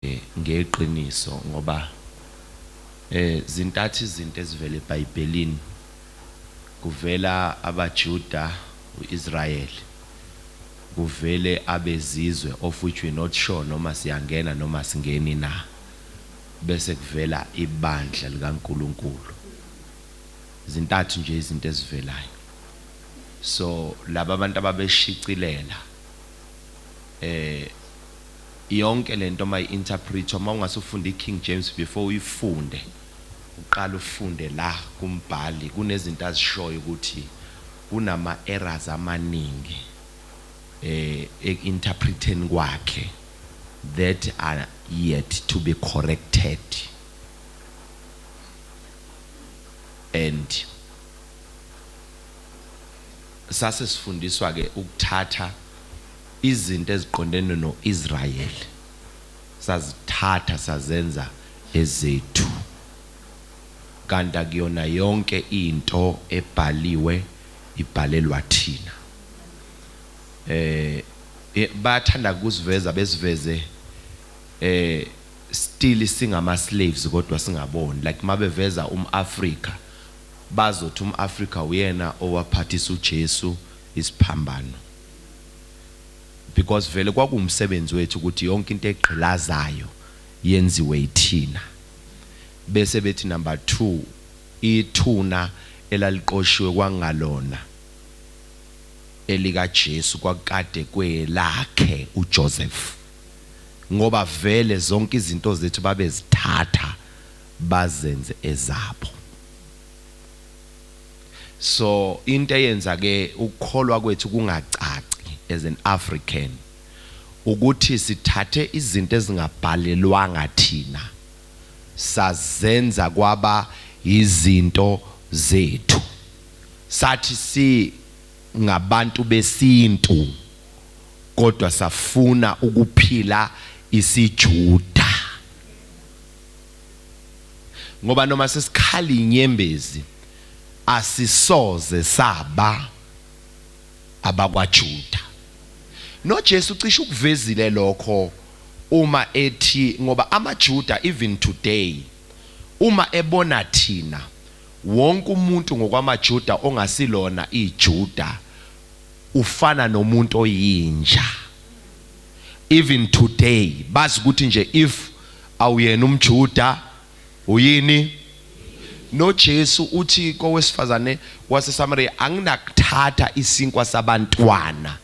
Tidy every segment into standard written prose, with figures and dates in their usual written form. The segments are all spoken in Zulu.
ngeqiniso ngoba zintathu izinto ezivela eBhayibhelini. Kuvela abaJuda, uIsrael. Kuvele abezizwe of which we not sure noma siyangena noma singeni na. Bese kuvela ibandla likaNkulunkulu. Zintathu nje izinto ezivelayo. So laba abantu ababeshicilela yonke lento mayi-interpret uma ungasufunda iKing James before uyifunde uqala ufunde la kumbhali kunezinto azishoyo ukuthi kunama errors amaningi interpreting kwakhe that are yet to be corrected. And sase sifundiswa ke ukuthatha izinto eziqondene noIsrael sazithatha sazenza ezethu kanti akuyona yonke into ebhaliwe ibhalelwa thina. Bathanda kusiveza besiveze still singama slaves kodwa singaboni like mabeveza Africa bazothi Africa uyena owaphathisa uJesu isiphambano. Because vele kwakumsebenzi wethu ukuthi yonke into egqilazayo yenziwe yithina. Bese bethi number 2 ithuna elaliqoshiwe kwangalona elika Jesu kwakade kwelakhe uJoseph. Ngoba vele zonke izinto zethu babezithatha bazenze ezabo. So into eyenza ke ukukholwa kwethu kungacaci as an African ukuthi sithathe izinto ezingabhalelwanga thina sazenza kwaba izinto zethu. Sathi si ngabantu besintu kodwa safuna ukuphila isiJuda. Ngoba noma sesikhala inyembezi asisoze saba abakwaJuda. No Jesu cishe ukuvezile lokho uma ethi ngoba amaJuda even today uma ebona thina wonke umuntu ngokwamaJuda ongasilona iJuda ufana nomuntu oyinja. Even today bazi ukuthi nje if awuyena umJuda uyini. No Jesu uthi kowesifazane waseSamaria anginakuthatha isinkwa sabantwana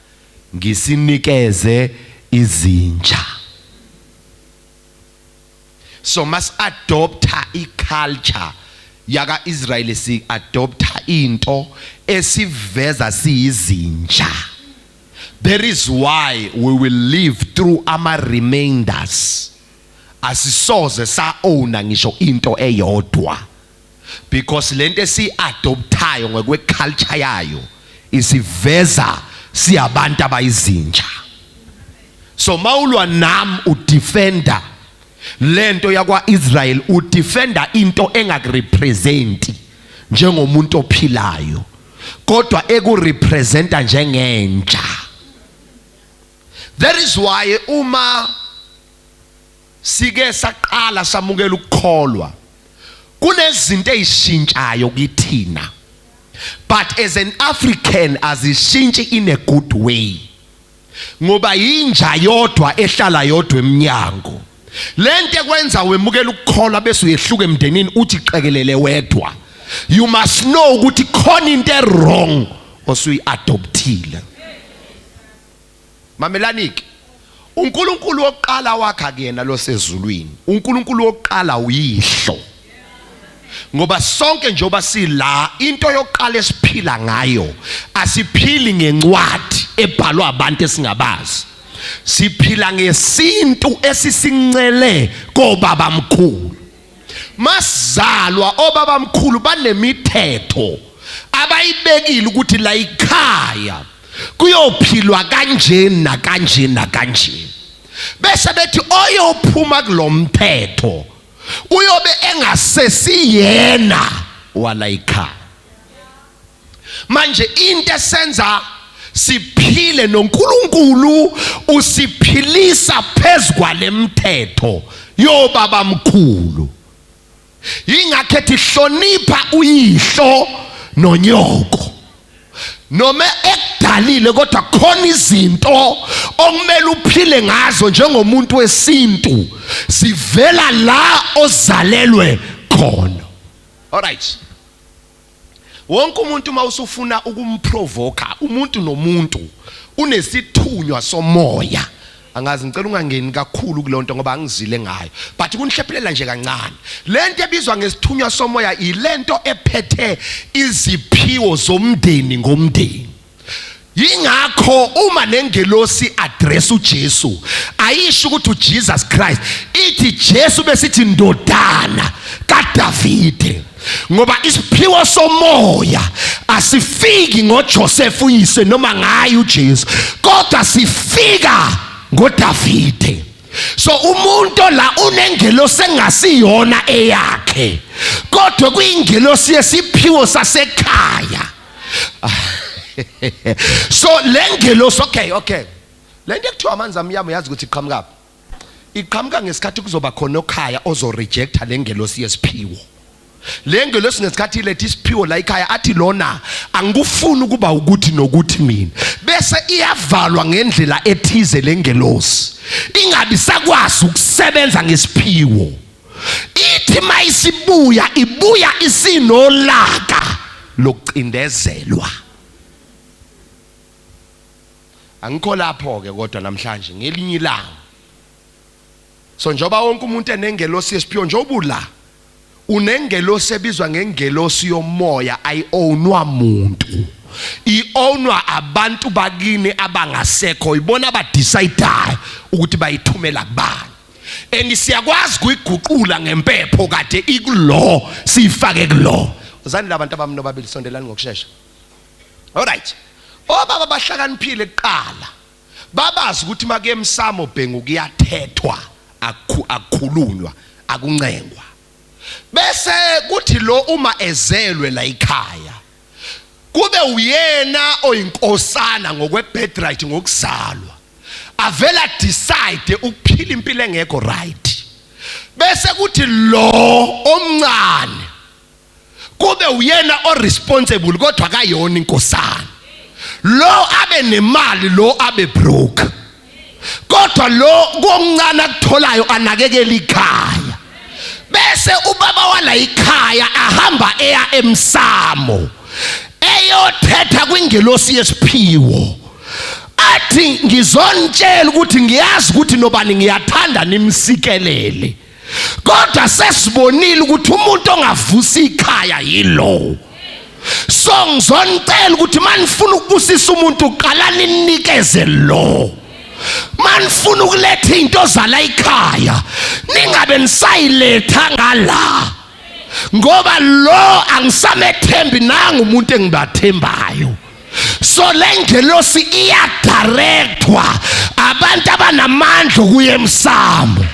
ngisinikeze izinja. So must adopta iculture yaka Israel si adopta into esiveza siyizinja. That is why we will live through our remainders. Asisoze sa owna ngisho into eyodwa. Because lento esi adoptayo ngekwe culture yayo isiveza siyabantu abayizinja. So mawulwa nam udefender lento yakwa Israel udefender into engakurepresenti njengomuntu ophilayo kodwa ekurepresenta njengenja. That is why uma sike saqala samukela ukukholwa kunezinto ezishintshayo kithina. But as an African azishintshi in a good way. Ngoba yinja yodwa ehlala yodwa eminyango. Lento ekwenza wemukela ukukholwa bese uyehluka emndenini uthi qekelele wedwa. You must know ukuthi khona into wrong osuyi-adoptile. Mamelanike. uNkulunkulu oqala wakha kuyena lo sezulwini. uNkulunkulu oqala uyihlo. Ngoba sonke njoba sila into yokuqala esiphila ngayo asiphili ngencwadi ebhalwa abantu esingabazi. Siphila ngesintu esisincele kobaba mkhulu. Masizalwa obaba mkhulu banemithetho abayibekile ukuthi la ikhaya kuyophilwa kanjeni na kanjeni na kanjeni. Bese bethi oyophuma kulomthetho uyobe engasesiyena wala ikhaya. Manje into esenza siphile noNkulunkulu usiphilisa phezukwalemthetho yobaba mkhulu. Ingakho ethi hlonipha uyihlo nonyoko. Noma ekudalile kodwa khona izinto okumele uphile ngazo njengomuntu wesintu, sivela la ozalelwe khona. Alright. Wonke umuntu mawusufuna ukumprovoka umuntu nomuntu unesithunywa somoya. Angazi ngicela ungangeni kakhulu kulonto ngoba angizile ngayo, but kunihlephelela nje kancane. Lento ebizwa ngesithunywa somoya ilento ephethe iziphiwo zomndeni ngomndeni. Yingakho uma nengelosi address uJesu ayisho ukuthi uJesus Christ, ithi Jesu besithi ndodana kaDavide. Ngoba isiphiwo somoya asifiki ngoJoseph uyise noma ngaye uJesu, kodwa sifika ngoDavide. So umuntu la unengelosi engasiyona eyakhe, kodwa kuyingelosi yesiphiwo sasekhaya. So lengelosi okay. Lento ekuthiwa amanzi amnyama yazi ukuthi iqhamuka. Iqhamuka ngesikhathi kuzoba khona okhaya ozo rejecta lengelosi yesiphiwo. Lengelosi ngesikhathi ilethe isiphiwo la ekhaya athi lona angikufuni ukuba ukuthi nokuthi mina, bese iyavalwa ngendlela ethize lengelosi ingabi sakwazi ukusebenza ngesiphiwo. Ithi mayisibuya ibuya isinolaka lokucindezelwa. Angikho lapho ke kodwa namhlanje ngelinye ilanga. So njoba wonke umuntu enengelosi yesiphiwo njobula unengelosi ebizwa ngengelosi yomoya ayi-ownwa muntu. I-ownwa abantu bakini abangasekho, ibona abadecidayo ukuthi bayithumela kubani. And siyakwazi kuyiguqula ngempepho kade ikulo siyifake kulo. Uzani labantu abamno babili sondelani ngokusheshsha. Alright. Obaba bahlakaniphile kuqala babazi ukuthi make emsamo bhengu kuyathethwa akukhulunywa akuncengwa. Bese kuthi lo uma ezelwe la ekhaya kube uyena oyinkosana ngokwebirthright ngokuzalwa, avela decide ukuphila impilo engekho right. Bese kuthi lo omncane kube uyena oresponsible kodwa akayona inkosana. Lo abe nemali lo abe broke, kodwa lo komncane akutholayo anakekela ikhaya. Bese ubaba wala ikhaya ahamba eya emsamo eyothetha kwingelosi yesiphiwo, athi ngizontshela ukuthi ngiyazi ukuthi nobani ngiyathanda nimsikelele, kodwa sesibonile ukuthi umuntu ongavusa ikhaya yilo. So ngizontshela ukuthi manifuna ukubusisa umuntu qala ninikeze lo. Manifuna ukuletha into zala ekhaya ningabe nisayiletha ngala, ngoba lo angisamethembi nanga umuntu engibathembayo. So lengelosi iyadirectwa abantu abanamandla kuye emsamo.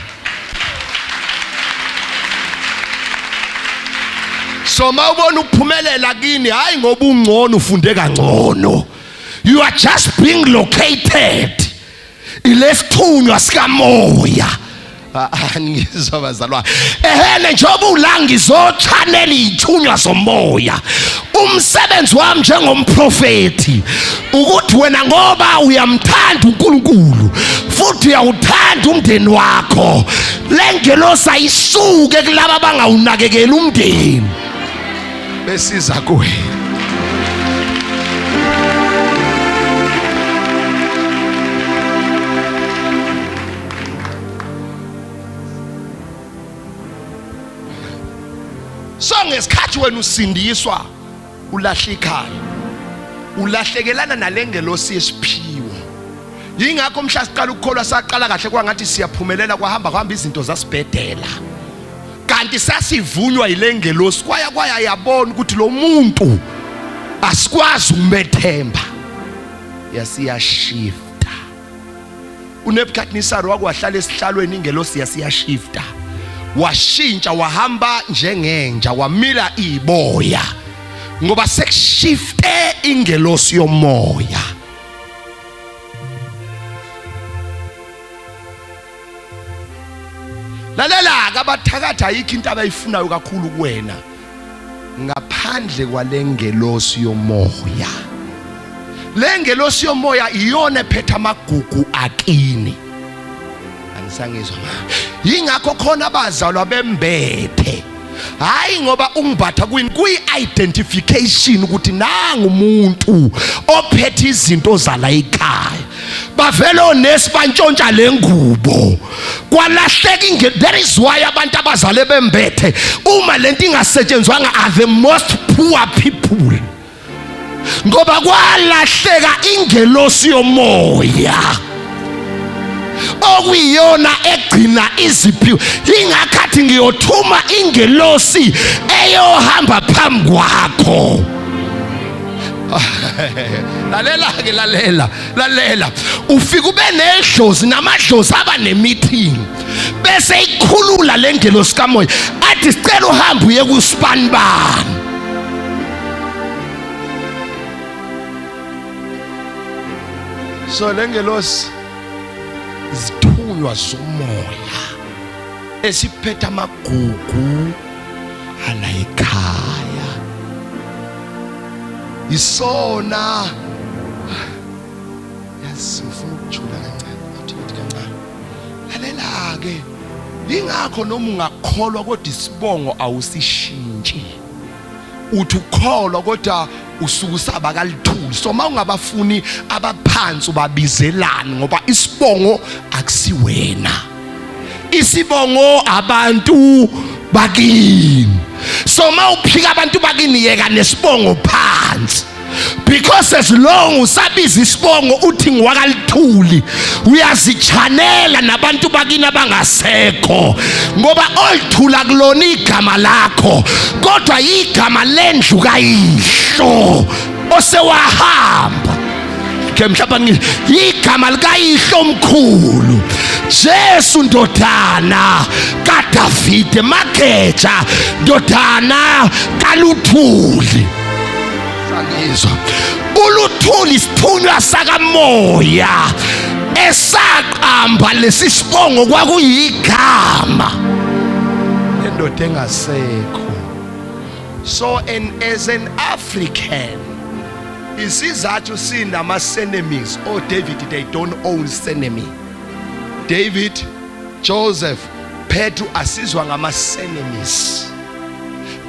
So mawubona ukuphumelela kini hayi ngoba ungcono ufunde kangcono, you are just being located ilesithunywa sikamoya. Ngizwa bazalwane ehene njoba ulanga izochannel ithunywa somoya. Umsebenzi wami njengomprofeti ukuthi wena ngoba uyamthanda uNkulunkulu futhi uyawuthanda umndeni wakho, lengelosi ayisuke kulabo abangawunakekela umndeni besiza kuwe. So ngesikhathi wena usindiswa ulahla ikhaya, ulahlekelana nalengelosi yesiphiwo. Yingakho mhla siqala ukukholwa saqala kahle kwangathi siyaphumelela, kwahamba izinto zasibhedela. Kanti sasivunywa ilengelosi kwaya yabona ukuthi lo muntu asikwazi ukumethemba, yasiyashifta. uNebukadnezar wakwahlala esihlalweni ingelosi yasiyashifta, washintsha wahamba njengenja wamila iboya ngoba sekushifte ingelosi yomoya. lalela ke abathakatha ayikho into abayifunayo kakhulu kuwena ngaphandle kwalengelosi yomoya. Lengelosi yomoya iyona ephethe amagugu akini. Anisangizwa manje. Yingakho khona abazalwa bembethe. Hayi ngoba ungibatha kuyi-identification ukuthi nanga umuntu ophethe izinto zala ekhaya. Bavele onesi bantshontsha lengubo. Kwalahleka that is why abantu abazale bembethe uma lento ingasetshenzwanga are the most poor people. Ngoba kwalahleka ingelosi yomoya. Okuyiyona egcina iziphiwo. Ingakhathi ngiyothuma ingelosi eyohamba phambi kwakho. Lalela ufika ube nedlozi namadlozi aba nemeeting bese ikhulula lengelosi kamoya athi sicela uhambe uye kuSpanban. So lengelosi izithunywa zomoya esiphethe amagugu ala ekhaya. Isona yasifuna ukujula kancane. Lalela ke ingakho noma ungakholwa kodwa isibongo awusishintshi. Uthi ukholwa kodwa usuku saba kalithuli. So mawungabafuni abaphansi ubabizelana ngoba isibongo akusiwena. Isibongo abantu bakini. So mawuphika abantu bakini yeka nesibongo phansi. Because as long usabiza isibongo uthi ngiwakalithuli uyazichanela nabantu bakini abangasekho ngoba olithula kulona igama lakho kodwa igama lendlu kayihlo osewahamba ke mhlawumbe ngithi igama likayihlo omkhulu Jesu ndodana kaDavide makeja ndodana kaluthuli. Uluthuli isithunywa sakamoya esaqamba lesi sibongo kwakuyigama lendoda engasekho. So as an African isizathu sinama enemies. Oh David, they don't own enemy. David, Joseph, Petru asizwa ngama enemies.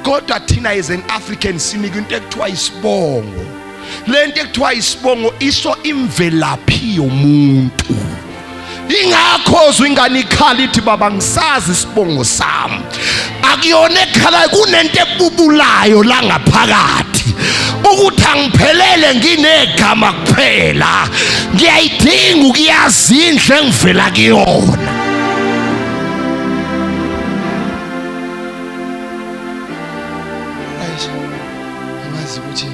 Kodwa thina as an African sinika into ekuthiwa isibongo. Lento ekuthiwa isibongo iso imvelaphi yomuntu. Ingakho zwingane ikhala ithi baba ngisazi isibongo sami. Akuyona ekhala kunento ebubulayo la ngaphakathi. Ukuthi angiphelele nginegama kuphela. Ngiyayidinga ukuyazi indle engivela kuyona. Ukuthi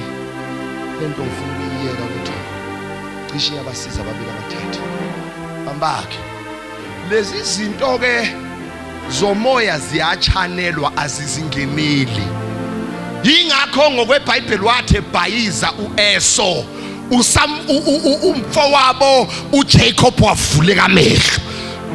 lento ngifuna ukuyiyeka ukuthi cishe abasiza ababili abathathu bambakhe lezi zinto ke zomoya ziyachanelwa azizingeneli. Yingakho ngokweBhayibheli wathi ebhayiza uEso umfowabo uJacob wavuleka amehlo.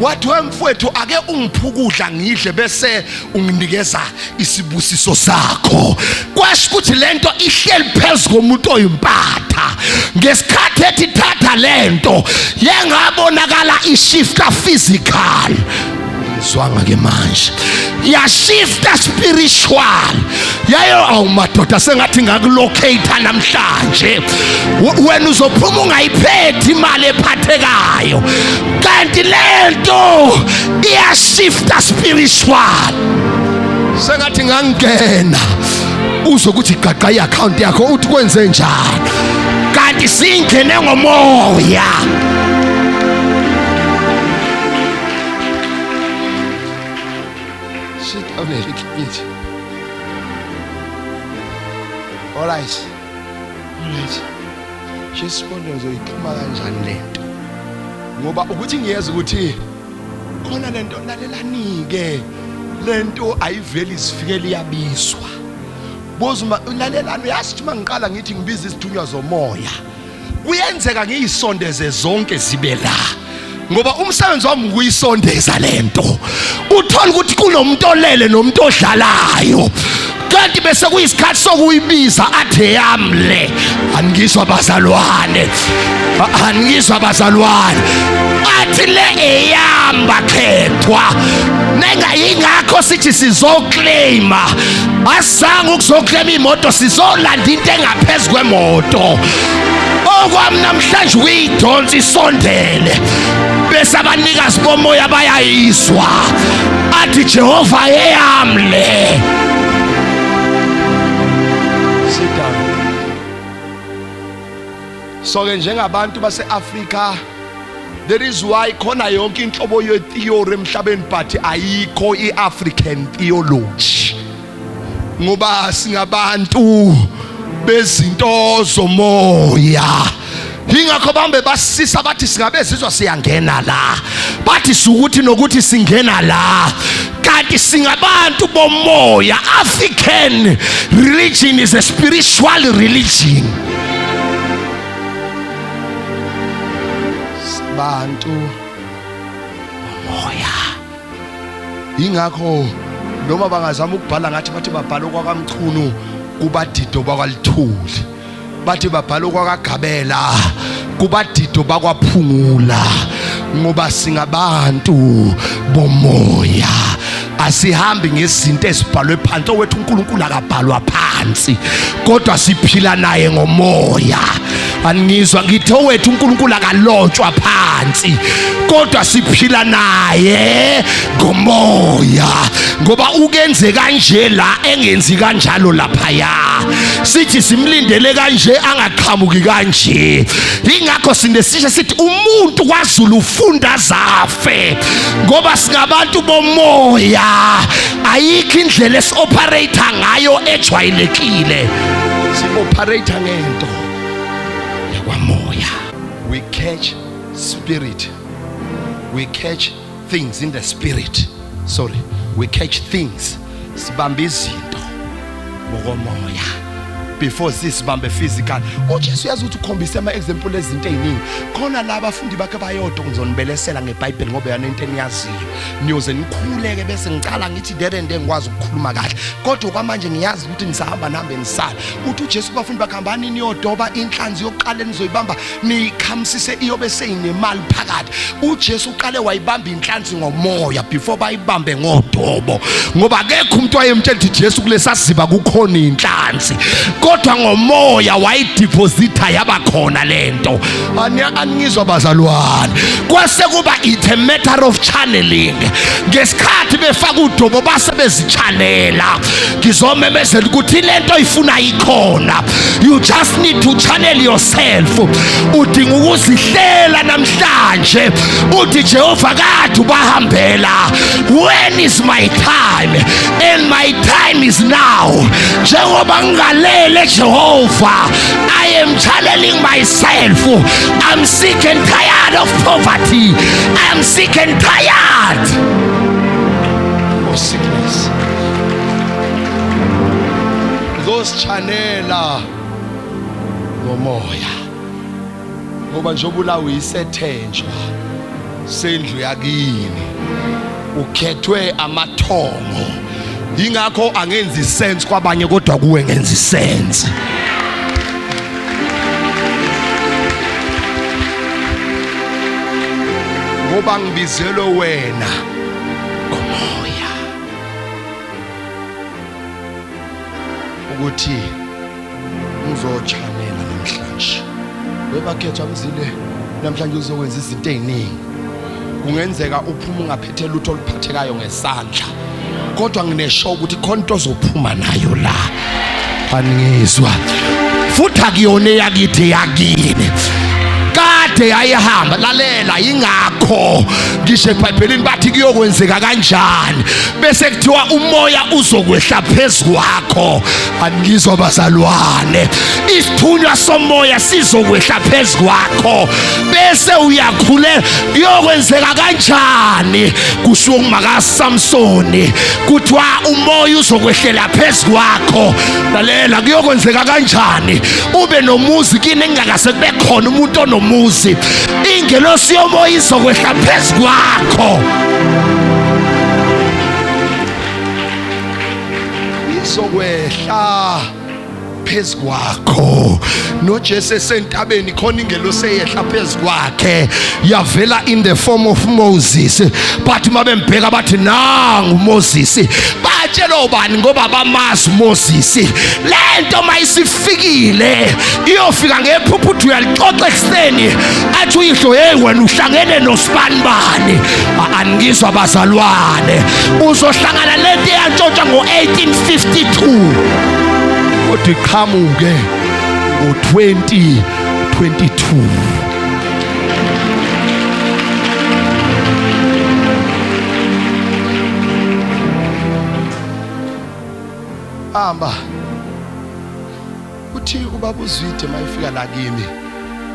Wathi wemfowethu ake ungiphukudla ngidle bese unginikeza isibusiso sakho. Kwasho ukuthi lento ihleli phezulu komuntu oyimpatha. Ngesikhathi ethi thatha lento yengabonakala ishifta physical. Swanga ke manje yashifta spiritual. Yayo awumadoda sengathi ngakulocate namhlanje. Wena uzophuma ungayiphethi imali ephathekayo. Kanti lento iyashifta spiritual. Sengathi ngangena uzokuthi gaqa iaccount yakho uthi kwenze njani. Kanti singene ngomoya. All right. Sisibonde uzoyiphuma kanjani lento. Ngoba ukuthi ngiyeza ukuthi khona lento lalelani-ke lento ayiveli isifikele iyabiswa. Bozuma lalelani uyasithi mangiqala ngithi ngibiza isithunywa zomoya. Kuyenzeka ngiyisondeze zonke zibe la. ngoba umsebenzi wami ukuyisondeza lento. Uthola ukuthi kunomuntu olele nomuntu odlalayo, kanti bese kuyisikhathi sokuyibiza athe yamle. Angizwa bazalwane, angizwa bazalwane, athi le eyamba khethwa. Nenga ingakho sithi sizoclaima, asanga ukuzoclaima imoto, sizolanda into engaphezulu kwemoto. Okwami namhlanje uyidonsa isondele, bese abanikazi bomoya bayayizwa athi Jehova eyamle. Sit down. So ke njengabantu base-Afrika, there is why khona yonke inhlobo ye-theory emhlabeni but ayikho i-African theology, ngoba singabantu bezinto zomoya. Ingakho bambe basisa bathi singabezizwa siyangena la, bathi sukuthi nokuthi singena la, kanti singabantu bomoya. African religion is a spiritual religion. Bantu bomoya. Ingakho noma bangazama ukubhala ngathi bathi babhala kwakamchunu kubadido bakwalithuli, bathi babhala kwakagabela kubadido bakwaphungula, ngoba singabantu bomoya. Asihambi ngezinto ezibhalwe phansi. Owethu uNkulunkulu akabhalwa phansi, kodwa siphila naye ngomoya. Angizwa ngithi owethu uNkulunkulu akalotshwa phansi, kodwa siphila naye ngomoya. Ngoba ukenze kanje la engenzi kanjalo laphaya, sithi simlindele kanje angaqhamuki kanje. Ingakho sinesisho sithi umuntu kwaZulu ufunda zafe, ngoba singabantu bomoya. Ayikho indlela esi-operate ngayo ejwayelekile, si-operate ngento yakwamoya. We catch spirit, we catch things in the spirit. Sorry, we catch things, sibambe izinto ngokomoya before sisibambe physical. uJesu uyazi ukuthi ukhombise ama-example ezinto eziningi. Khona la abafundi bakhe bayodwa ngizonibelesela ngeBhayibheli ngoba yana into eniyaziyo, niyoze nikhuleke bese ngicala ngithi derende ngikwazi ukukhuluma kahle, kodwa kwamanje ngiyazi ukuthi nisahamba nambe nisala. Uthi uJesu kubafundi bakhe hambani niyodoba inhlanzi yokuqala enizoyibamba niyikhamisise iyobe seyinemali phakathi. uJesu uqale wayibamba inhlanzi ngomoya before bayibambe ngodobo, ngoba akekho umuntu wayemtshela ukuthi Jesu kulesa siziba kukhona inhlanzi, kodwa ngomoya wayideposita yaba khona lento. Angizwa bazalwane, kwase kuba it's a matter of channeling. Ngesikhathi befaka udobo base bezichanela. Ngizomemezela ukuthi lento ifuna ikhona. You just need to channel yourself. Udinga ukuzihlela namhlanje, uthi Jehova kade ubahambela. When is my time? And my time is now. Njengoba ngalele Jehovah, I am channeling myself. I'm sick and tired of poverty. I'm sick and tired of sickness. Those chanela ngomoya, ngoba njengoba ulawe isethenjwa sendlu yakini, ukhethwe amathongo. Ingakho angenzi sense kwabanye kodwa kuwe ngenzi sense. Ngoba ngibizelwe wena ngomoya ukuthi ngizochanela namhlanje. Webakhethwa mzile namhlanje uzokwenza izinto eziningi. Kungenzeka uphuma ungaphethe lutho oluphathekayo ngesandla, kodwa nginesho ukuthi khona into ozophuma nayo la. Angizwa futhi akuyona yakithi yakini, kade ayihamba. Lalela, ingakho ngisho eBhayibhelini bathi kuyokwenzeka kanjani, bese kuthiwa umoya uzokwehla phezulu kwakho. Angizwa bazalwane, isithunywa somoya sizokwehla phezulu kwakho, bese uyakhulela. Kuyokwenzeka kanjani? Kusho umaka Samsoni kuthiwa umoya uzokwehlela phezulu kwakho. Lalela, kuyokwenzeka kanjani? Ube nomuzi kini engingakase kube khona umuntu onomuzi, ingelosi, ingelosi yomoya izokwehla phezu kwakho, izokwehla phezu kwakho. noJesu esentabeni khona ingelosi eyehla phezu kwakhe, yavela in the form of Moses. But mabembheka bathi nangu Moses, batshela ubani ngoba bamazi Moses. Lento mayisifikile iyofika ngephuphuthi uyalixoxa ekuseni athi uyihlo, hey wena uhlangene nosibani. Angizwa bazalwane, uzohlangana lento eyantshontsha ngo-1852 kodwa iqhamuke ngo-2022. Hamba uthi ubaba uZwide mayifika la kimi,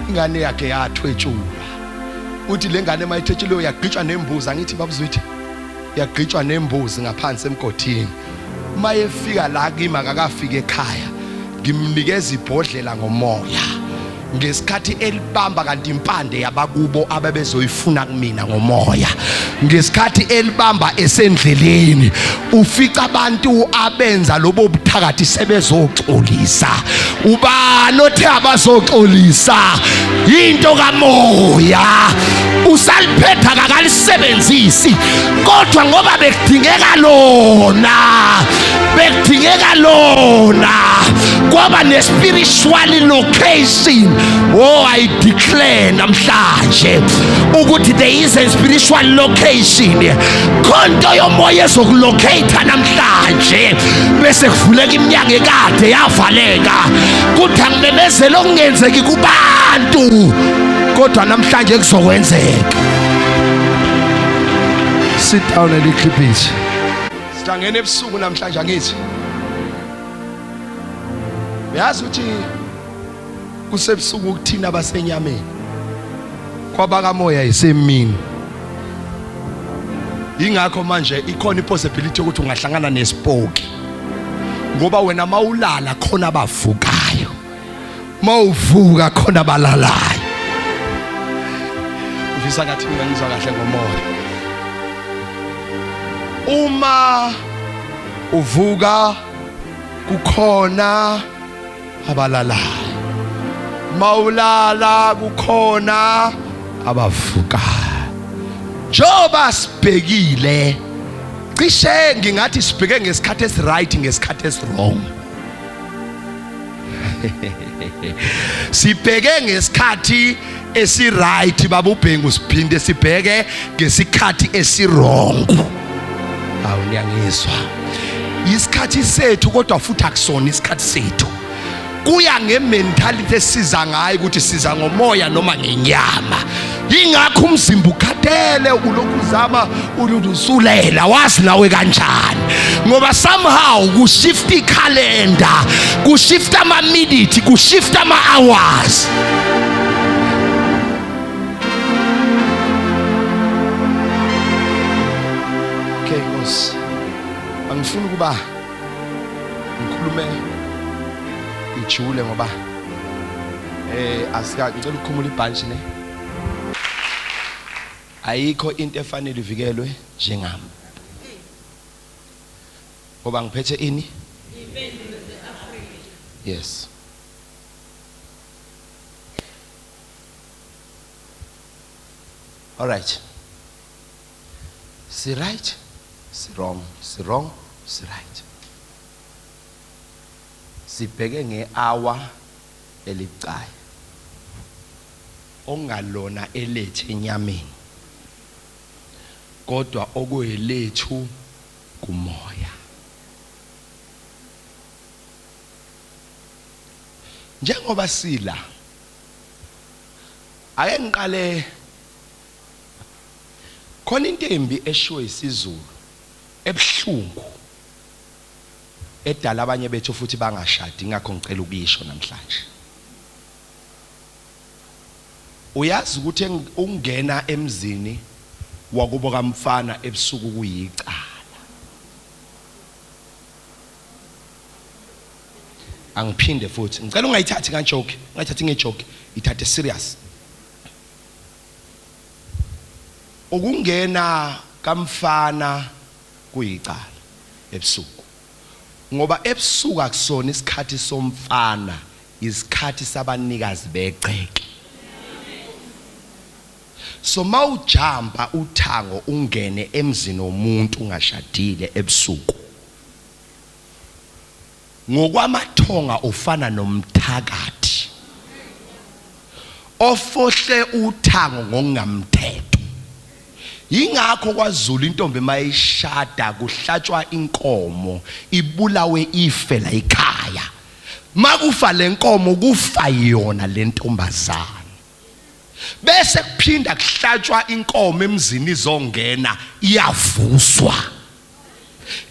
ingane yakhe yathwetshulwa. Uthi le ngane mayithetshileyo yagqitshwa nembuzi. Angithi baba uZwide, yagqitshwa nembuzi ngaphansi emgodini. Mayefika la kimi akakafika ekhaya, ngimnikeza ibhodlela ngomoya. Ngesikhathi elibamba kanti impande yabakubo ababezoyifuna kumina ngomoya. Ngesikhathi elibamba esendleleni, ufica abantu abenza lobo buthakathi sebezoxolisa. Ubani othe abazoxolisa into kamoya, usaliphetha kakalisebenzisi, kodwa ngoba bekudingeka lona kwaba ne-spiritual location. Oh, I declare namhlanje ukuthi there is a spiritual location. Konto yomoya ezokulocate namhlanje, bese kuvuleka iminyango ekade yavaleka. Kuthi angimemezela okungenzeki kubantu, kodwa namhlanje kuzokwenzeka. Sit down and clip it. Sihlangene ebusuku namhlanje angithi. Yazi uthi kusebusuku ukuthina abasenyameni kwabakamoya isemini. Ingakho manje ikhona ipossibility ukuthi ungahlangana nespoke, ngoba wena mawulala khona abavukayo, mawuvuka khona abalalayo. Ufisa ngathi mina ngizwa kahle ngomoya. Uma uvuka kukhona abalalayo, mawulala kukhona abavukayo. Njoba sibhekile, cishe ngingathi sibheke ngesikhathi esiright ngesikhathi esirong. Sibheke ngesikhathi esiright babubhengu, siphinde sibheke ngesikhathi esirong. Awu niyangizwa, isikhathi sethu kodwa futhi akusona isikhathi sethu. Kuya ngementality esiza ngayo ukuthi siza ngomoya noma ngenyama. Ingakho umzimba ukhathele ulokhu uzama usulela, wazi nawe kanjani, ngoba somehow kushift ikhalenda, kushift ama-minute, kushift ama-hours. Okay Nkosi, angifuni ukuba ngikhulume ijule ngoba ngicela ukukhumula ibhanshi ne. Ayikho into efanele ivikelwe njengami, ngoba ngiphethe ini? Yes. All right. Si right, si wrong, si wrong, si right. Sibheke nge-hour elicayi ongalona elethe enyameni, kodwa okuyelethu kumoya. Njengoba sila, ake ngiqale khona into embi eshiwe isizulu ebuhlungu edala abanye bethu futhi bangashadi. Ngakho ngicela ukuyisho namhlanje. Uyazi ukuthi ungena emzini wakubo kamfana ebusuku kuyicala. Angiphinde futhi ngicela ungayithathi kanjoke, ungayithathi ngejoke, ithathe serious. ukungena kamfana kuyicala ebusuku, ngoba ebusuku akusona isikhathi somfana, isikhathi sabanikazi begceke. So mawujampa uthango ungene emzini womuntu ungashadile ebusuku, ngokwamathonga ufana nomthakathi ofohle uthango ngokungamthetho. Yingakho kwaZulu intombi mayishada kuhlatshwa inkomo ibulawe ife la ekhaya. Makufa lenkomo kufa yona lentombazana. Bese kuphinda kuhlatshwa inkomo emzini izongena iyavuswa.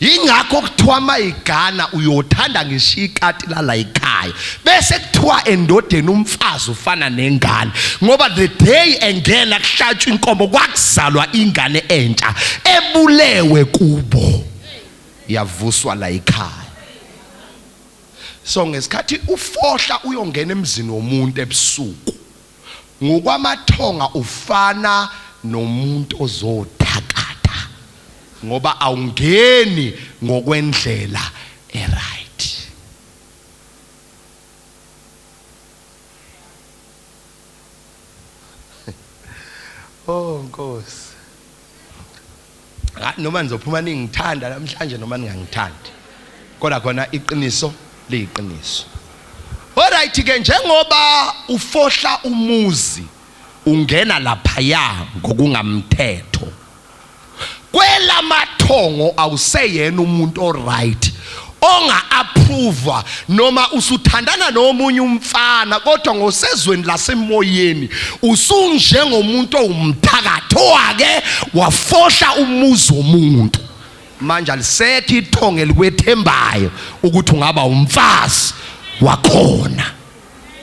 Yingakho kuthiwa mayigana uyothanda ngishikati la ekhaya. Bese kuthiwa endodeni umfazi ufana nengane, ngoba the day engena kuhlatshwa inkomo kwakuzalwa ingane entsha ebulewe kubo, yavuswa la ekhaya. So ngesikhathi ufohla uyongena emzini womuntu ebusuku, ngokwamathonga ufana nomuntu ozothakatha, ngoba awungeni ngokwendlela eright. Oh Nkosi, noma nizophuma ningithanda namhlanje noma ningangithandi, kodwa khona iqiniso liyiqiniso. Alright ke, njengoba ufohla umuzi ungena laphaya ngokungamthetho, kwelamathongo awuseyena umuntu oright onga-approve noma usuthandana nomunye umfana, kodwa ngosezweni lasemoyeni usunjengomuntu owumthakathi owake wafohla umuzi womuntu. Manje alisekho ithongo elikwethembayo ukuthi ungaba umfazi wakhona.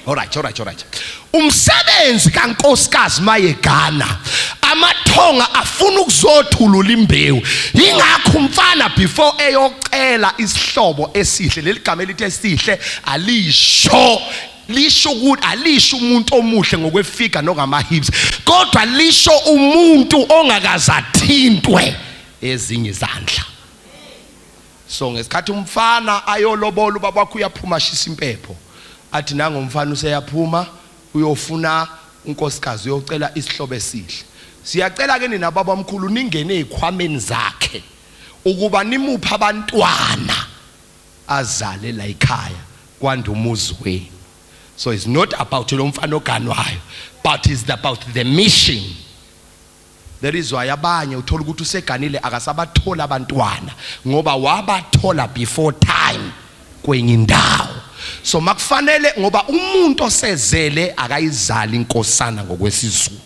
Alright. Umsebenzi kankosikazi mayegana, amathonga afuna ukuzothulula imbewu. Yingakho umfana before eyocela isihlobo esihle, leli gama elithi esihle alisho ukuthi alisho umuntu omuhle ngokwefika nongama hips, kodwa lisho umuntu ongakazathintwe ezinye izandla. So ngesikhathi umfana ayolobola ubabakho uyaphuma shisa impepho, athi nango umfana useyaphuma uyofuna unkosikazi uyocela isihlobo esihle. Siyacela ke nina baba omkhulu ningene ezikhwameni zakhe ukuba nimupha abantwana azale la ekhaya kwanda umuzi wenu. So it's not about lo mfana oganwayo, but it's about the mission. There is why abanye uthola ukuthi useganile akasabathola abantwana ngoba wabathola before time kwenye indawo. So makufanele ngoba umuntu osezele akayizali inkosana ngokwesizulu.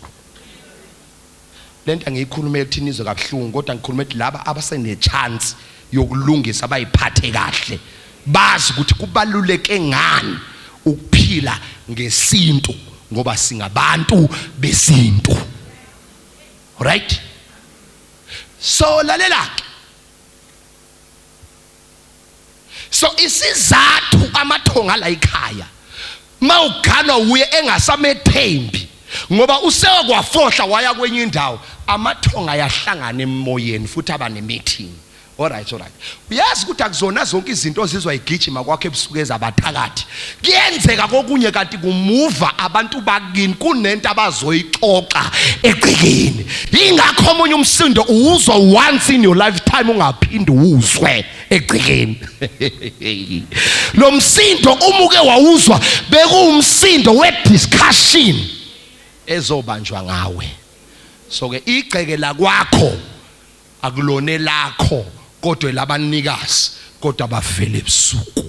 Lento ngiyikhuluma ekuthini izwe kabuhlungu, kodwa ngikhuluma ethi laba abasene chance yokulungisa abayiphathe kahle bazi ukuthi kubaluleke ngani ukuphila ngesintu ngoba singabantu besintu. Right? So lalela. So isizathu amathonga la ekhaya mawugana uye engasamethembi ngoba usewakwafohla waya kwenye indawo, amathonga ayahlangana emoyeni futhi aba ne-meeting. Alright. Uyazi ukuthi akuzona zonke izinto zizwa igijima kwakhe ebusuku ezabathakathi. Kuyenzeka kokunye kanti kumuva abantu bakini kunento abazoyixoxa egcikeni. Ingakho omunye umsindo uwuzwa once in your lifetime ungaphindi uzwe egcikeni. Lo msindo umuke wawuzwa bekuwumsindo we-discussion ezobanjwa ngawe. So ke igceke la kwakho akulone lakho, kodwa labanikazi kodwa bavele ebusuku,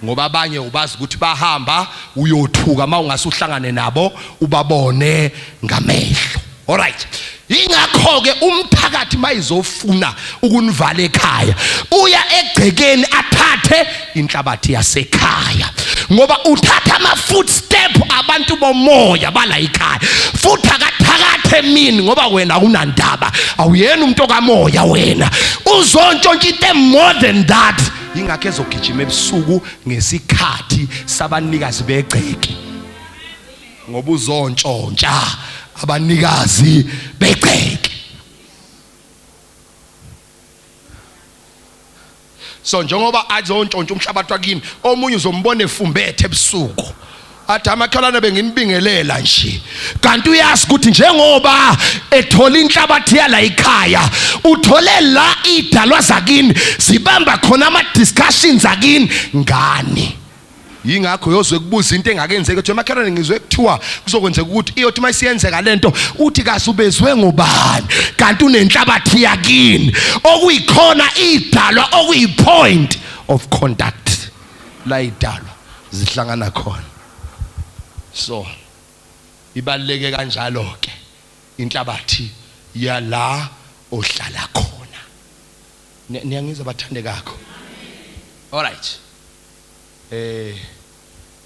ngoba abanye ubazi ukuthi bahamba uyothuka mawungasuhlangane nabo ubabone ngamehlo. Alright, ingakho ke umthakathi mayizofuna ukunivala ekhaya uya egcekeni athathe inhlabathi yasekhaya, ngoba uthatha ama footstep abantu bomoya bala ekhaya futhi akathakathe mini ngoba wena unandaba awuyena umuntu okamoya, wena uzontshontsha into more than that. Ingakho ezogijima ebusuku ngesikhathi sabanikazi begceke, ngoba uzontshontsha abanikazi begceke. So njengoba azontshontsha umhlabathi wakini, omunye uzombona efumbethe ebusuku. Athi amakhalana benginibingelela nje. Kanti uyazi ukuthi njengoba ethola inhlabathi yala ekhaya, uthole la idalwa zakini sibamba khona ama discussions zakini ngani. Yingakho yozwe kubuza into engakenzeki ukuthi emakhalane ngizwe kuthiwa kuzokwenzeka ukuthi iyothi mayisiyenzeka lento uthi kahle ubezwe ngobani kanti unenhlabathi yakini okuyikhona idalwa okuyipoint of contact la idalwa zihlangana khona. So ibaluleke kanjalo ke inhlabathi yala ohlala khona. Niyangizwa bathandekakho? All right.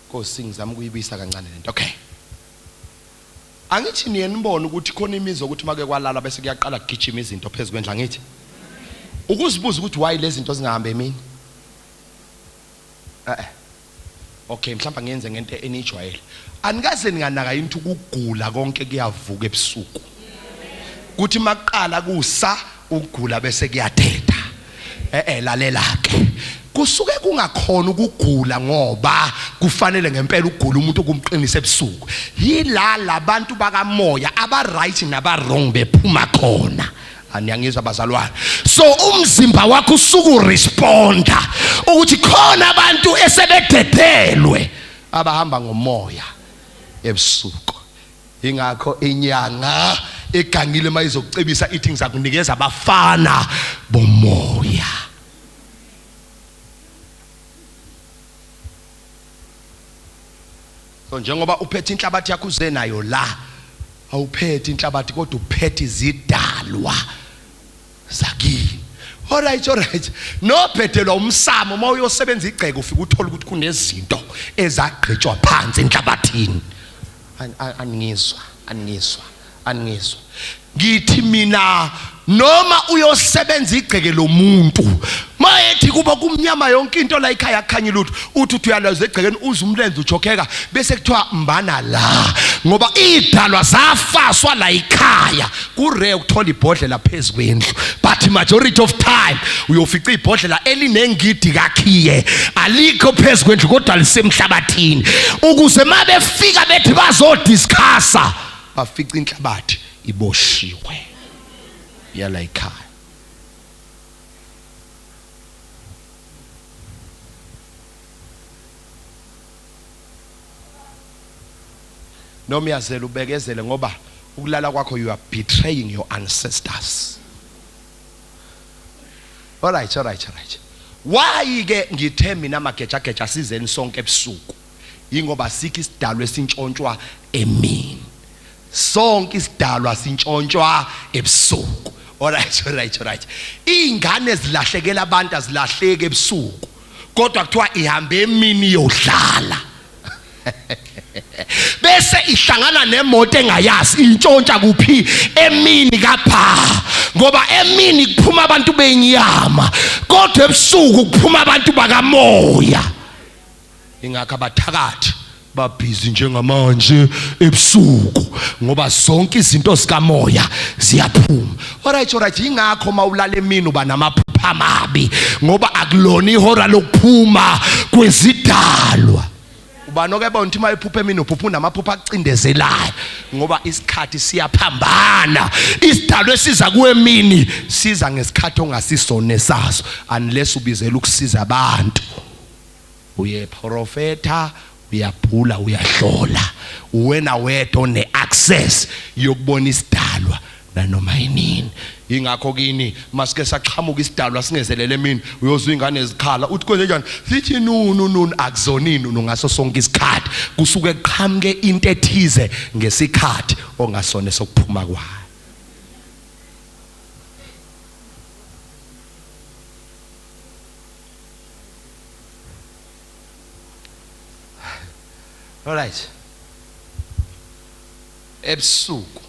Nkosi ngizama ukuyibisa kancane lento. Okay. Angithi niyenibona ukuthi khona imizwa ukuthi make kwalala bese kuyaqala kugijima izinto phezukwendla ngithi. Ukuzibuza ukuthi why lezi zinto zingahambe emini? Okay, mhlawumbe ngiyenze ngento enijwayele. Anikaze ninganaka into ukugula konke kuyavuka ebusuku. Kuthi maqala kusa ukugula bese kuyathetha. Lalela ke. Kusuke kungakhona ukugula ngoba kufanele ngempela ukugula umuntu ukumqinisa ebusuku. Yila labantu bakamoya aba right naba wrong bephuma khona. Aniyangizwa bazalwane. So umzimba wakho usuku responda ukuthi khona abantu esebedethelwe abahamba ngomoya ebusuku. Ingakho inyanga egangile mayizokucebisa ithi ngizakunikeza abafana bomoya. So njengoba uphethe inhlabathi yakho uze nayo la, awuphethe inhlabathi kodwa uphethe izidalwa zakini. Alright. No phethelwa umsamo uma uyosebenza igceke ufika uthola ukuthi kunezinto ezagqitshwa phansi enhlabathini. Aningizwa. Ngithi mina noma uyosebenza igceke lomuntu mayethi kuba kumnyama yonke into la ekhaya akhanya lutho uthi uyalaza egcekeni uze umlenze ujokeka bese kuthiwa mbana la ngoba idalwa zafaswa la ekhaya kure ukuthola ibhodlela phezukwendlu but majority of time uyofica ibhodlela elinengidi kakhiye alikho phezukwendlu kodwa lisemhlabathini ukuze mabefika bethi bazodiscussa bafica inhlabathi iboshiwe yala ekhaya. Noma yazela ubekezele ngoba ukulala kwakho you are betraying your ancestors. All right. Why ke ngithe mina mageja sizeni sonke ebusuku? Ingoba sikho isidalwa esintshontshwa emini. Sonke isidalwa sintshontshwa ebusuku. All right. Ingane ezilahlekela abantu azilahleke ebusuku. Kodwa kuthiwa ihambe emini yodlala. Bese ihlangana nemoto engayazi intshontsha kuphi emini kapha ngoba emini kuphuma abantu benyama kodwa ebusuku kuphuma abantu bakamoya. Ingakho abathakathi babhizi njengamanje ebusuku ngoba zonke izinto zikamoya ziyaphuma. Alright. Ingakho mawulala emini uba namaphupha amabi ngoba akulona ihora lokuphuma kwezidalwa. Ubanoke bonke mayiphupha emini uphupha namaphupha acindezelayo ngoba isikhathi siyaphambana. Isidalwa esiza kuemini siza ngesikhathi ongasisone saso unless ubizela ukusiza abantu. Uye profeta uyabhula uyahlola wena wedwa one access yokubona isidalwa nanoma yinini. Ingakho kini masike saqhamuka isidalwa singezelele emini uyozwa ingane ezikhala uthi kwenze njani sithi nunu akuzonini ngaso sonke isikhathi kusuke qhamuke into ethize ngesikhathi ongasone sokuphuma kwayo. All right. Ebusuku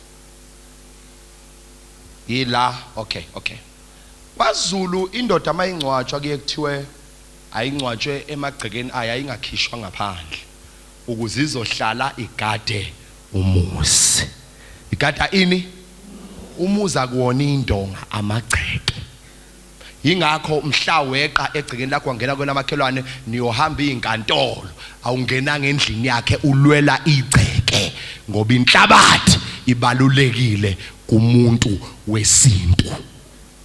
yila okay. KwaZulu indoda mayingcwatshwa kuye kuthiwe ayingcwatshwe emagcekeni ayingakhishwa ngaphandle ukuze izohlala igade umuzi. Igada ini? Umuzi akuwona indonga amagceke. Ingakho mhla weqa egcikeni lakho wangena kwenamakhelwane niyohamba izinkantolo awungenanga endlini yakhe ulwela igceke ngoba inhlabathi ibalulekile kumuntu wesintu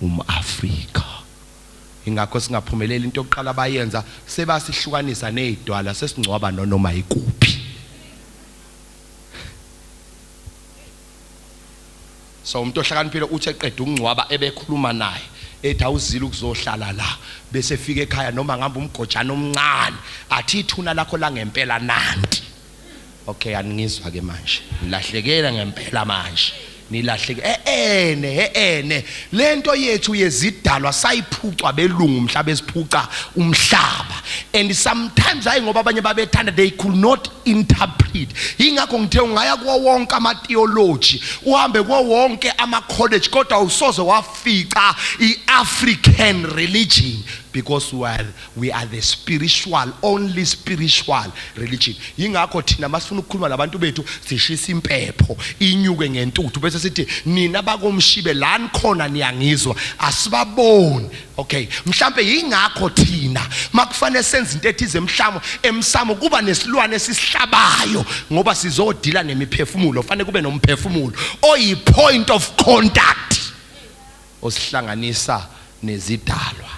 umAfrika. Ingakho singaphumeleli into yokuqala bayenza sebasihlukanisa nezidwala sesingcwaba noma ikuphi. So umuntu ohlakaniphile uthi eqeda ukungcwaba ebekhuluma naye ethi awuzile ukuzohlala la bese efika ekhaya noma ngihamba umgojana omncane athi ithuna lakho la ngempela nanti. Okay, aningizwa ke manje nilahlekela ngempela manje nilahleke ene lento yethu yezidalwa sayiphucwa belungu umhlaba esiphuca umhlaba, and sometimes hayi ngoba abanye babethanda they could not interpret. Ingakho ngithe ungaya kuwo wonke ama theology uhambe kuwo wonke ama college kodwa usoze wafica iAfrican religion because we are the spiritual, only spiritual religion. Ingakho thina masifuna ukukhuluma labantu bethu sishisa impepho inyuke ngentuthu bese sithi nina bakomshibe la nikhona niyangizwa asibaboni. Okay, mhlambe ingakho thina makufanele senze into ethize emsamo kuba nesilwane esisihlabayo ngoba sizodila nemiphefumulo fanele kube nomphefumulo oyi point of contact osihlanganisa nezidalwa.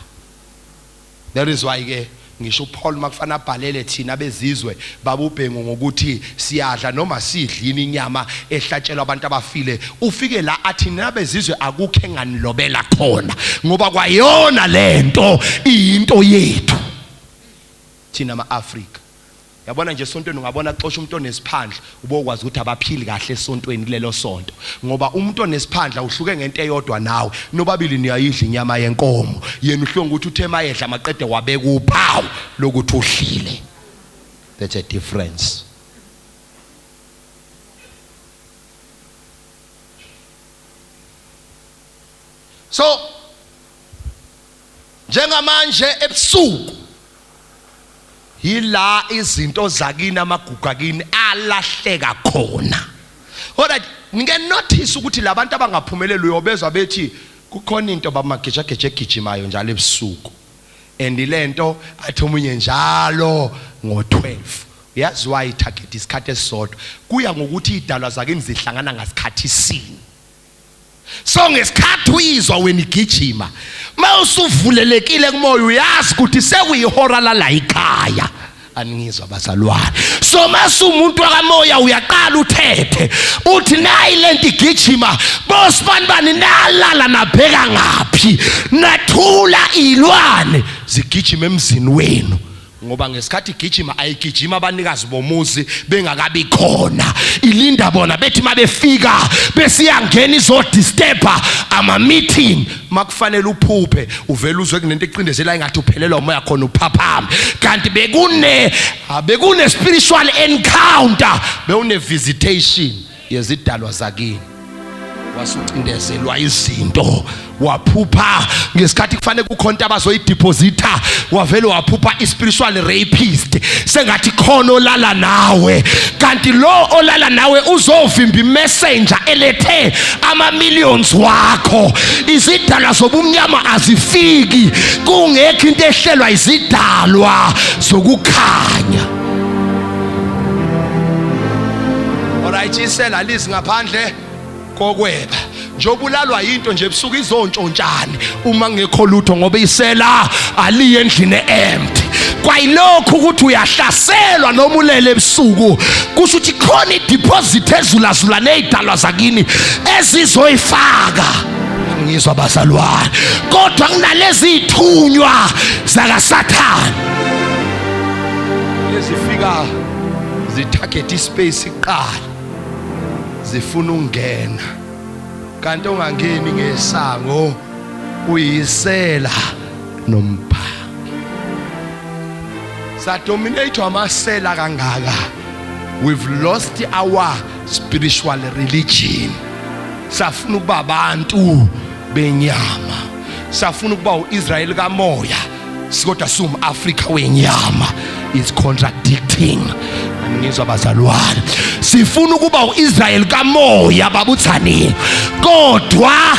That is why ke ngisho uPaul makufana abhalele thina bezizwe babubhengu ngokuthi siyadla noma sidlini inyama ehlatshelwa abantu abafile ufike la athi nabezizwe akukho enganilobela khona ngoba kwayona lento into yethu thina amaAfrika. Yabona nje esontweni ungabona xoxa umuntu onesiphandla ubokwazi ukuthi abaphili kahle esontweni kulelo sonto ngoba umuntu onesiphandla uhluke ngento eyodwa nawe nobabili niyayidla inyama yenkomo yena uhlonga ukuthi uthe mayedla maqede wabeka uphawu lokuthi uhlile. That's a difference. So njengamanje ebusuku yila izinto zakini amagugu kini alahleka khona. Alright, nike notice ukuthi labantu abangaphumeleli uyobezwa bethi kukhona into bamagejageje egijimayo njalo ebusuku and lento athi umunye njalo ngo12. Uyazi why itarget isikhathi esodwa kuya ngokuthi idalwa zakini zihlangana ngasikhathi sini. So ngesikhathi uyizwa wena igijima mawusuvulelekile kumoya uyazi ukuthi sekuyihora la ekhaya aningizwa bazalwane. So masumuntu akamoya uyaqala uthethe uthi nayi lento igijima bosibani bani nalala nabheka ngapi nathula ilwane zigijima emzini wenu ngoba ngesikhathi igijima ayigijima abanikazi bomuzi bengakabi khona ilinda bona bethi mabefika besiyangena izodisturba ama meeting makufanele uphuphe uvela uzwe kunento eqindezela engathi uphelelwa umoya khona uphaphama kanti bekune spiritual encounter beune visitation yezidalwa zakini wasucindezelwa izinto waphupha ngesikhathi kufanele kukhonta abazoyideposita wavele waphupha ispiritual rapist sengathi khona olala nawe kanti lo olala nawe uzovimba imessenger elethe ama millions wakho. Izidalwa zobumnyama azifiki kungekho into ehlelwa izidalwa zokukhanya. Alright, isela lisi ngaphandle kokweba njobulalwa into nje ebusuku izontshontshane uma ngekho lutho ngoba isela aliye endlini empty. Kwayilokho ukuthi uyahlaselwa noma ulele ebusuku kusho ukuthi khona ideposit ezulazula nezidalwa zakini ezizoyifaka. Ngizwa bazalwane kodwa kunalezi ithunywa zaka Satan lezifika zitarget ispace iqala zifuna ungena kanti ongangeni ngesango uyisela nomphangi. Sadominate amasela kangaka we've lost our spiritual religion. Safuna ukuba abantu benyama safuna ukuba uIsrael kamoya sikodwa sumAfrika wenyama. It's contradicting. Ngizwa bazalwane sifuna ukuba uIsrael kamoya babuthani kodwa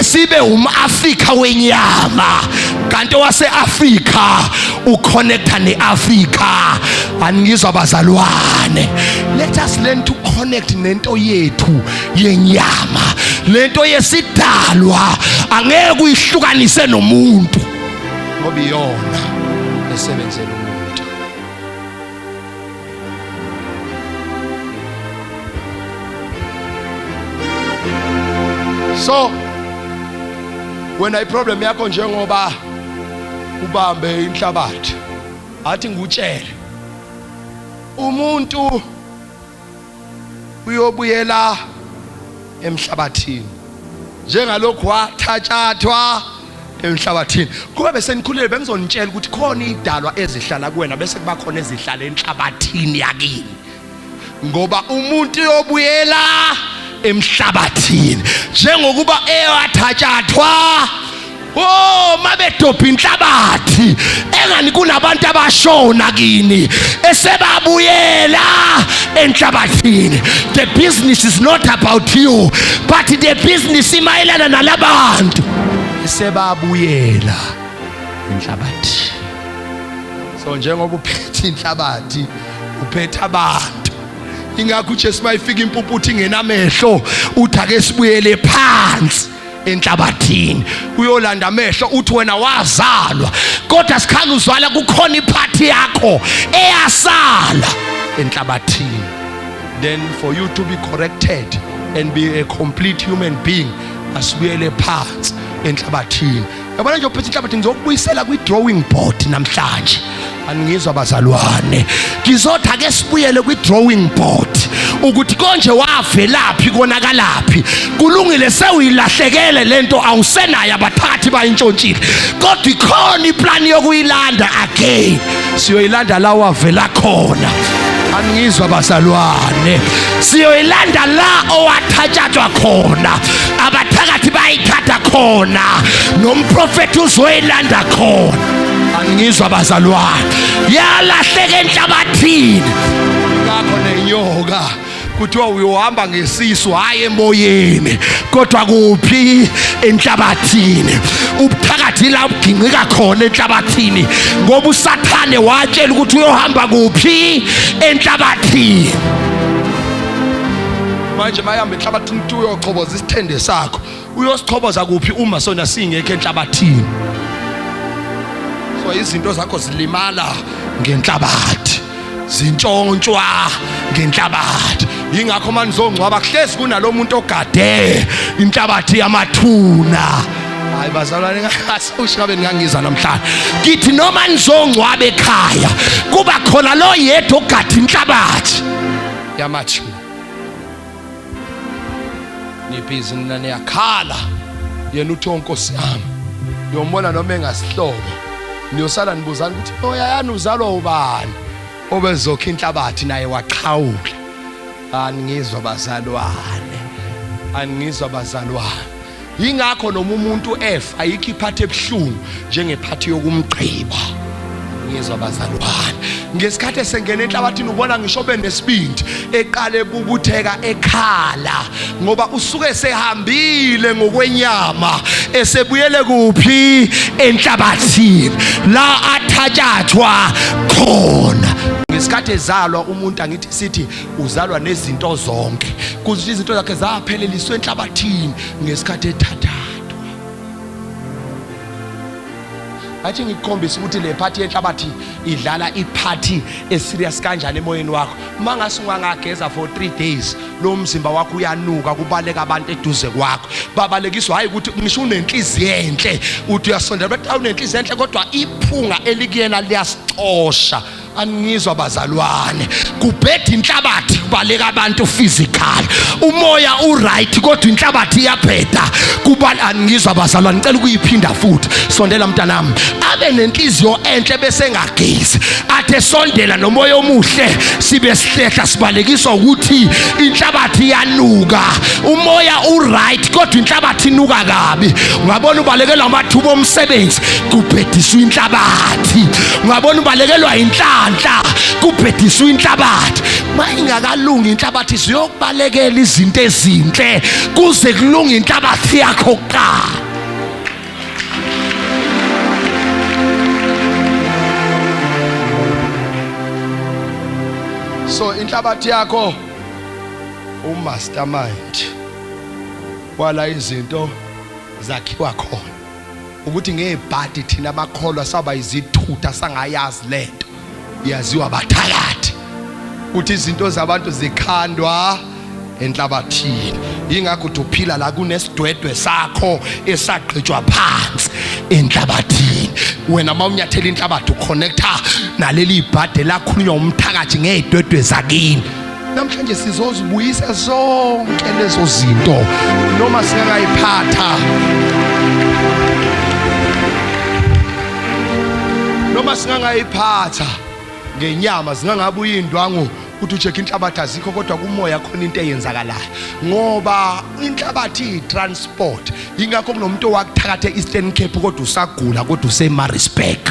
sibe umAfrika wenyama kanti wase-Afrika uconnecta ne-Afrika. Angizwa bazalwane, let us learn to connect nento yethu yenyama, lento yesidalwa angeke uyihlukanise nomuntu ngoba iyona esebenzela umuntu. So wena iproblem yakho njengoba ubambe inhlabathi athi ngutshele umuntu uyobuyela emhlabathini njengalokhu wathathathwa emhlabathini. Kube bese nikhulele bengizonitshela ukuthi khona idalwa ezihlala kuwena bese kuba khona ezihlala enhlabathini yakini, ngoba umuntu uyobuyela emhlabathini njengokuba eyathathathwa. Oh, mabedobha inhlabathi engani kunabantu abashona kini esebabuyela enhlabathini. The business is not about you, but the business imayelana nalabantu esebabuyela enhlabathi. So njengoba uphethe inhlabathi uphethe abantu, ingakho uJesu mayifika impuphuthi ingenamehlo uthi ake sibuyele phansi enhlabathini uyolanda amehlo. Uthi wena wazalwa kodwa sikhange uzwala kukhona iphathi yakho eyasala enhlabathini. Then for you to be corrected and be a complete human being asibuyele phansi enhlabathini. Yabona nje uphethe inhlabathi ngizokubuyisela kwi-drawing board namhlanje. Angizwa bazalwane, ngizothi ake sibuyele kwi-drawing board ukuthi konje wavelaphi konakalaphi. Kulungile sewuyilahlekele lento awusenayo abathathi bayintshontshile, kodwa ikhona iplan yokuyilanda again. Siyoyilanda la wavela khona. Angizwa bazalwane, siyoyilanda la owathathathwa khona, abathakathi bayithatha khona, nomprofeti uzoyilanda khona. Angizwa bazalwane, yalahleka enhlabathini. Ngakho nenyoka kuthiwa uyohamba ngesisu hayi emoyeni kodwa kuphi enhlabathini. Ubuthakathi la ubugingqika khona enhlabathini ngoba uSathane watshela ukuthi uyohamba kuphi enhlabathini. Manje mayihamba enhlabathini uthi uyochoboza isithende sakho, uyosichoboza kuphi uma sona singekho enhlabathini? So izinto zakho zilimala ngenhlabathi, zintshontshwa ngenhlabathi. Yingakho manje uzongcwaba kuhlezi kunalomuntu ogade inhlabathi yamathuna. Hayi bazalwane, ngasushikabe ngangizwa namhlanje ngithi noma nizongcwaba ekhaya kuba khona lo yedwa ogade inhlabathi yamathuna. Nibhizi nina niyakhala, yena uthi onkosi yami yombona noma engasihlobo, niyosala nibuzana ukuthi oyayani uzalwa ubani obezokha inhlabathi naye waqhawula. Angizwa bazalwane, angizwa bazalwane. Yingakho noma umuntu efa ayikho iphathi ebuhlungu njengephathi yokumgqiba. Ngizwa bazalwane, ngesikhathi esengena enhlabathini ubona ngisho benesibindi eqale ebubutheka ekhala ngoba usuke sehambile ngokwenyama esebuyele kuphi enhlabathini la athathathwa khona. Ngesikhathi ezalwa umuntu angithi sithi uzalwa nezinto zonke, kuthi izinto zakhe zapheleliswe enhlabathini ngesikhathi ethathathwa. Athi ngikukhombisa ukuthi le phathi yenhlabathi idlala iphathi eserious kanjani emoyeni wakho. Mangase ungangageza for 3 days lo mzimba wakho uyanuka, kubaleka abantu eduze kwakho. Babalekiswa hayi ukuthi ngisho unenhliziyo enhle uthi uyasondela, but awunenhliziyo enhle kodwa iphunga elikuyena liyasicosha. Angizwa bazalwane, kubheda inhlabathi kubaleka abantu physical, umoya uright kodwa inhlabathi iyabheda kubala. Angizwa bazalwane, ngicela ukuyiphinda futhi. Sondela mntanami, abe nenhliziyo enhle bese ngagezi, athe sondela nomoya omuhle sibe sihlehla sibalekiswa ukuthi inhlabathi iyanuka, umoya uright kodwa inhlabathi inuka kabi. Ungabona ubalekelwa amathuba omsebenzi kubhediswa inhlabathi, ungabona ubalekelwa inhlanhla kubhediswa inhlabathi. mayingakalungi inhlabathi siyokubalekela izinto ezinhle kuze kulunge inhlabathi yakho kuqala. So inhlabathi yakho umastermind wala izinto zakhiwa khona ukuthi ngebhadi thina abakholwa saba izithutha sangayazi lento yaziwa abathakathi ukuthi izinto zabantu zikhandwa enhlabathini. Ingakho uphila la kunesidwedwe sakho esagqitshwa phansi enhlabathini. Wena mawunyathela inhlabathi uconnecta naleli ibhade lakhulunywa umthakathi ngezidwedwe zakini. Namhlanje sizozibuyisa zonke lezo zinto noma singayiphatha, noma singangayiphatha ngenyama, singangabuya indwangu ukuthi ucheck inhlabathi azikho kodwa kumoya khona into eyenzakalayo ngoba inhlabathi transport. Ingakho kunomuntu wakuthakathe Eastern Cape kodwa usagula kodwa useMaritzburg.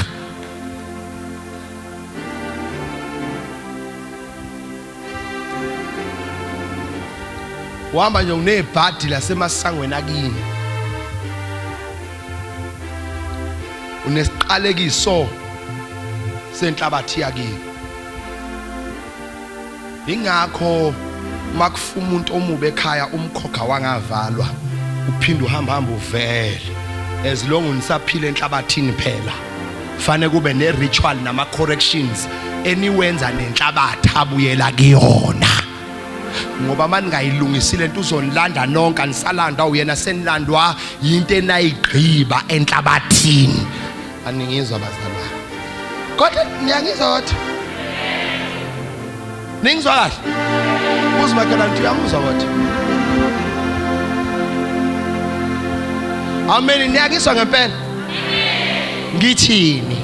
Wahamba nje unebhadi lasemasangweni akini, unesiqalekiso senhlabathi yakini. Ingakho makufuma umuntu omubi ekhaya umkhokha wangavalwa uphinde uhamba uvele. As long unisaphila enhlabathini phela fanele kube ne ritual nama corrections eniwenza nenhlabathi abuyela kuyona. Ngoba maningayilungisile into uzonilanda nonke anisalanda uyena senilandwa into enayigqiba enhlabathini. Aningizwa bazalwane kodwa niyangizwa kodwa ningizwa kahle uzimakela nto uyamuzwa kodwa amen. Niyangizwa ngempela ngithini?